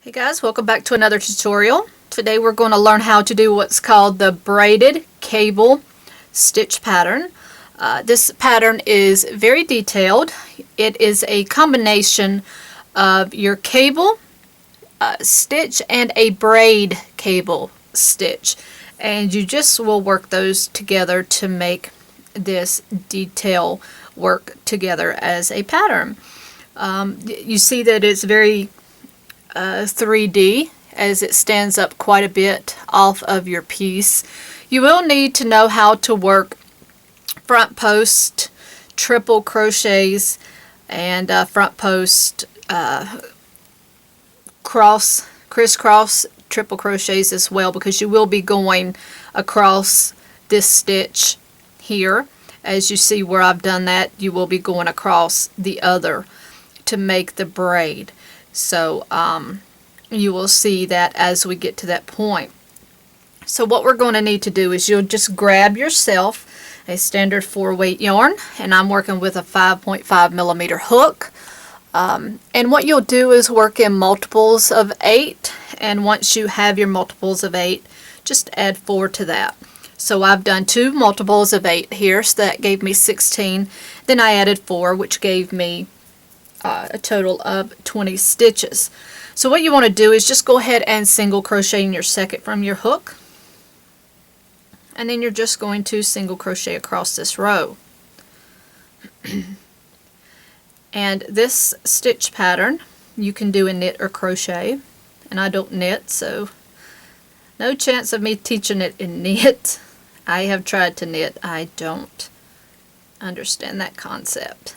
Hey guys, welcome back to another tutorial. Today we're going to learn how to do what's called the braided cable stitch pattern. This pattern is very detailed. It is a combination of your cable stitch and a braid cable stitch, and you just will work those together to make this detail work together as a pattern. You see that it's very 3D as it stands up quite a bit off of your piece. You will need to know how to work front post triple crochets and front post crisscross triple crochets as well, because you will be going across this stitch here. As you see where I've done that, you will be going across the other to make the braid. So you will see that as we get to that point. So what we're going to need to do is you'll just grab yourself a standard 4-weight yarn, and I'm working with a 5.5 millimeter hook. And what you'll do is work in multiples of 8, and once you have your multiples of 8, just add 4 to that. So I've done 2 multiples of 8 here, so that gave me 16. Then I added 4, which gave me a total of 20 stitches. So what you want to do is just go ahead and single crochet in your second from your hook, and then you're just going to single crochet across this row. And this stitch pattern you can do in knit or crochet, and I don't knit, so no chance of me teaching it in knit. I have tried to knit. I don't understand that concept.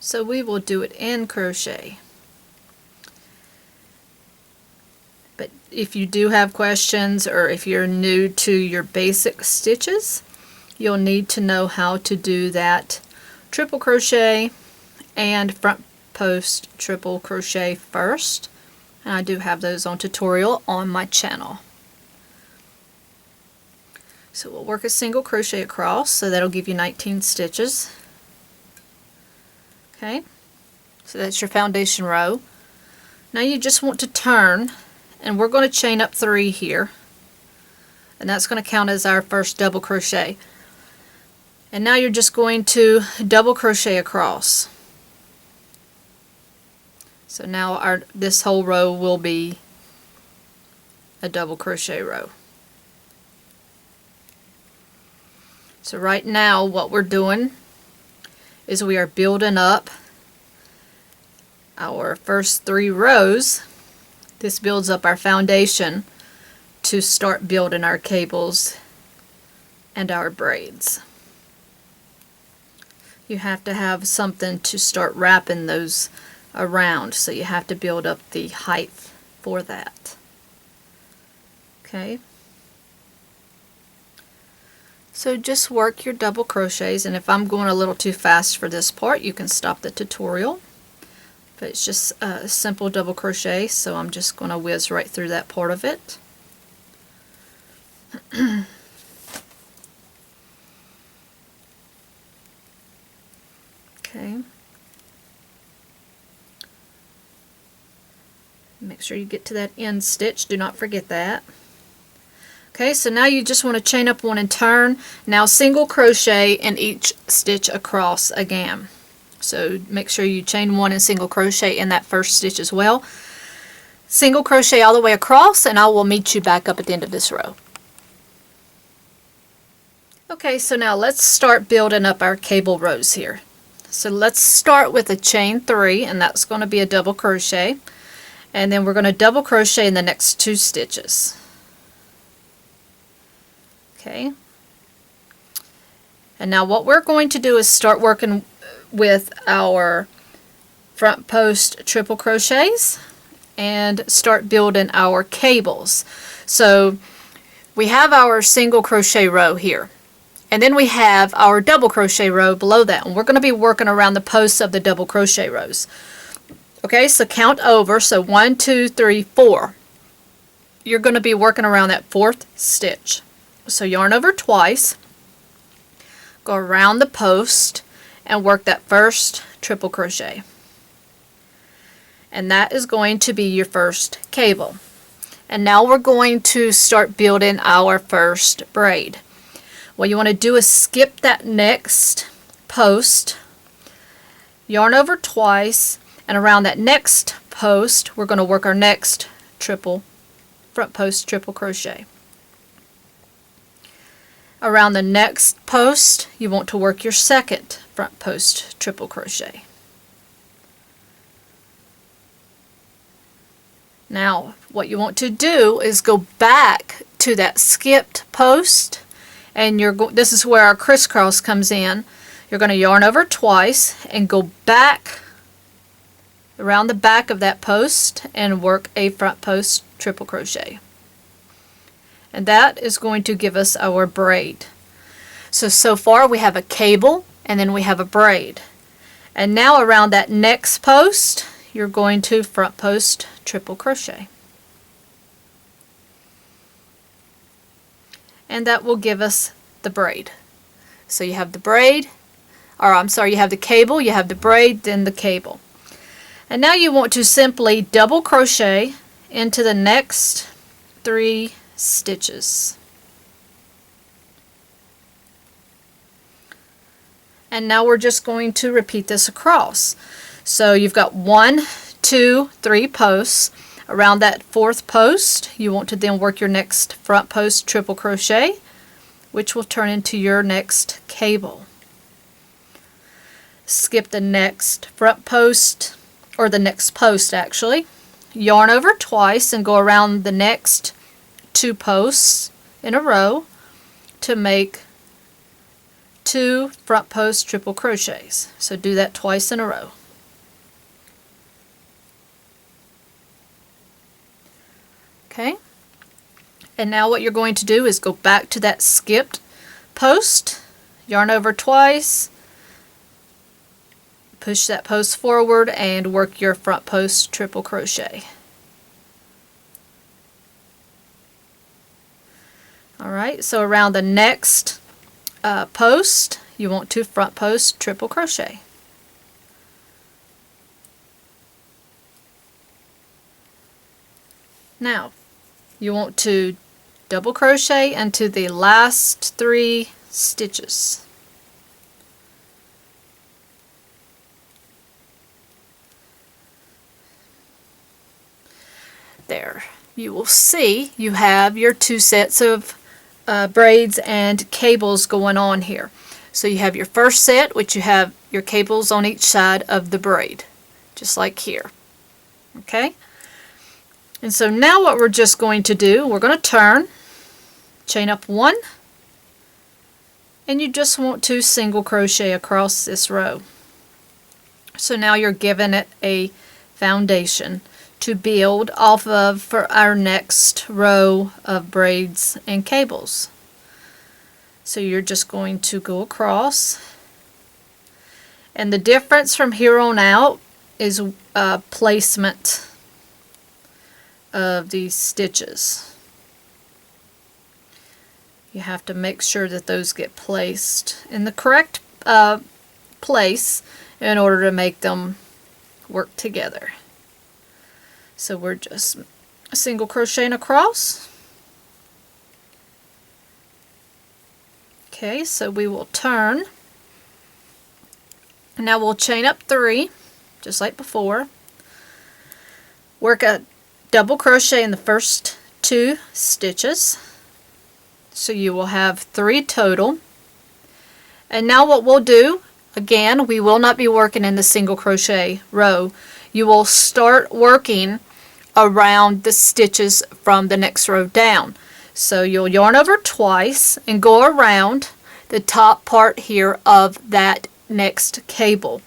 So we will do it in crochet. But if you do have questions, or if you're new to your basic stitches, you'll need to know how to do that triple crochet and front post triple crochet first. And I do have those on tutorial on my channel. So we'll work a single crochet across, so that'll give you 19 stitches. Okay, so that's your foundation row. Now you just want to turn, and we're going to chain up 3 here, and that's going to count as our first double crochet. And now you're just going to double crochet across. So now this whole row will be a double crochet row. So right now what we're doing is we are building up our first 3 rows. This builds up our foundation to start building our cables and our braids. You have to have something to start wrapping those around, so you have to build up the height for that. Okay, so just work your double crochets, and if I'm going a little too fast for this part, you can stop the tutorial. But it's just a simple double crochet, so I'm just going to whiz right through that part of it. Okay. Make sure you get to that end stitch. Do not forget that. Okay, so now you just want to chain up 1 and turn. Now single crochet in each stitch across again. So make sure you chain 1 and single crochet in that first stitch as well. Single crochet all the way across, and I will meet you back up at the end of this row. Okay, so now let's start building up our cable rows here. So let's start with a chain 3, and that's going to be a double crochet. And then we're going to double crochet in the next 2 stitches. Okay. And now what we're going to do is start working with our front post triple crochets and start building our cables. So we have our single crochet row here, and then we have our double crochet row below that, and we're going to be working around the posts of the double crochet rows. Okay, so count over. So 1, 2, 3, 4. You're going to be working around that 4th stitch. So yarn over twice, go around the post, and work that first triple crochet. And that is going to be your first cable. And now we're going to start building our first braid. What you want to do is skip that next post, yarn over twice, and around that next post we're going to work our next front post triple crochet. Around the next post you want to work your second front post triple crochet. Now what you want to do is go back to that skipped post, and this is where our crisscross comes in. You're going to yarn over twice and go back around the back of that post and work a front post triple crochet. And that is going to give us our braid. So far we have a cable and then we have a braid. And now around that next post you're going to front post triple crochet. And that will give us the braid. So you have the braid, or I'm sorry, you have the cable, you have the braid, then the cable. And now you want to simply double crochet into the next 3 stitches. And now we're just going to repeat this across. So you've got 1, 2, 3 posts. Around that 4th post you want to then work your next front post triple crochet, which will turn into your next cable. Skip the next front post, or the next post actually, yarn over twice and go around the next 2 posts in a row to make 2 front post triple crochets. So do that twice in a row. Okay, and now what you're going to do is go back to that skipped post, yarn over twice, push that post forward and work your front post triple crochet. Alright, so around the next post you want to front post triple crochet. Now you want to double crochet into the last 3 stitches. There, you will see you have your 2 sets of braids and cables going on here. So you have your first set, which you have your cables on each side of the braid, just like here. Okay? And so now what we're just going to do, we're going to turn, chain up 1, and you just want to single crochet across this row. So now you're giving it a foundation to build off of for our next row of braids and cables. So you're just going to go across, and the difference from here on out is placement of these stitches. You have to make sure that those get placed in the correct place in order to make them work together. So we're just single crocheting across. Okay, so we will turn. Now we'll chain up 3, just like before. Work a double crochet in the first 2 stitches. So you will have 3 total. And now what we'll do, again, we will not be working in the single crochet row. You will start working around the stitches from the next row down. So you'll yarn over twice and go around the top part here of that next cable.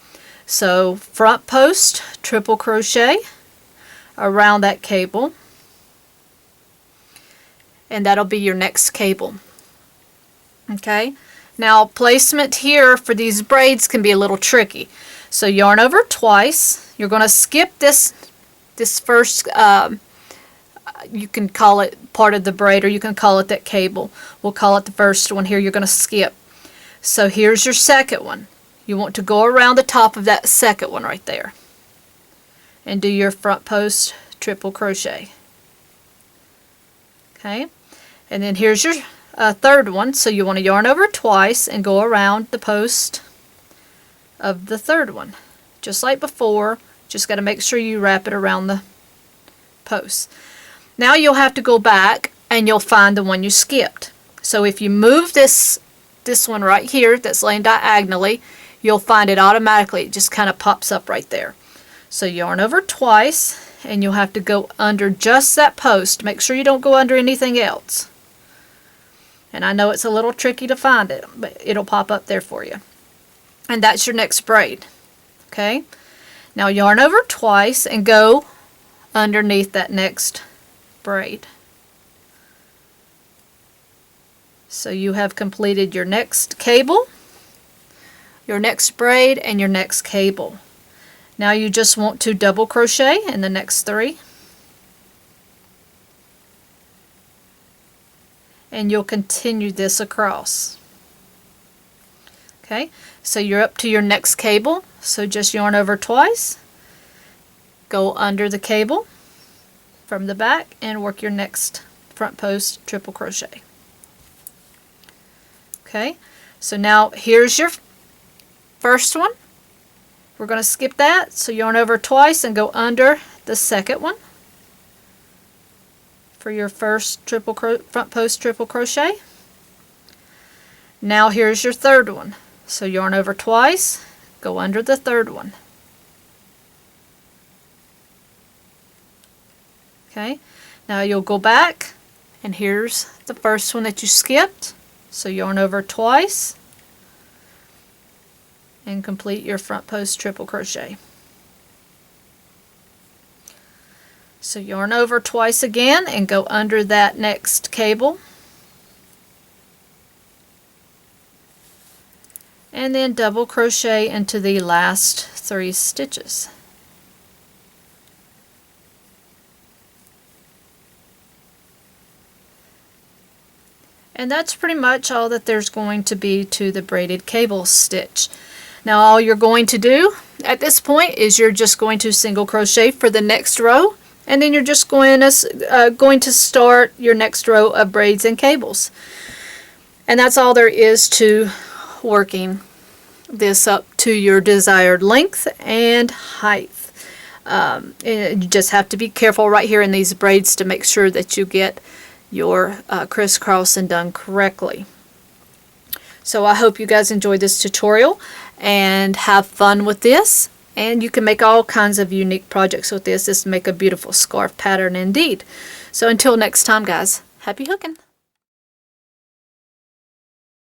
So front post triple crochet around that cable, and that'll be your next cable. Okay, now placement here for these braids can be a little tricky. So yarn over twice, you're going to skip this first, you can call it part of the braid or you can call it that cable. We'll call it the first one here. You're going to skip. So here's your second one. You want to go around the top of that second one right there. and do your front post triple crochet. Okay, and then here's your third one. So you want to yarn over twice and go around the post of the third one, just like before. Just got to make sure you wrap it around the post. Now you'll have to go back and you'll find the one you skipped. So if you move this one right here that's laying diagonally, you'll find it automatically. It just kind of pops up right there. So yarn over twice, and you'll have to go under just that post. Make sure you don't go under anything else. And I know it's a little tricky to find it, but it'll pop up there for you. And that's your next braid. Okay? Now yarn over twice and go underneath that next braid. So you have completed your next cable, your next braid, and your next cable. Now you just want to double crochet in the next 3. And you'll continue this across. Okay, so you're up to your next cable. So just yarn over twice, go under the cable from the back, and work your next front post triple crochet. Okay, so now here's your first one. We're going to skip that, so yarn over twice and go under the second one for your first front post triple crochet. Now here's your third one. So yarn over twice, go under the third one. Okay, now you'll go back, and here's the first one that you skipped. So yarn over twice and complete your front post triple crochet. So yarn over twice again and go under that next cable. And then double crochet into the last 3 stitches. And that's pretty much all that there's going to be to the braided cable stitch. Now all you're going to do at this point is you're just going to single crochet for the next row, and then you're just going to start your next row of braids and cables. And that's all there is to working this up to your desired length and height. You just have to be careful right here in these braids to make sure that you get your crisscrossing done correctly. So I hope you guys enjoyed this tutorial and have fun with this, and you can make all kinds of unique projects with this. This make a beautiful scarf pattern indeed. So until next time guys, happy hooking!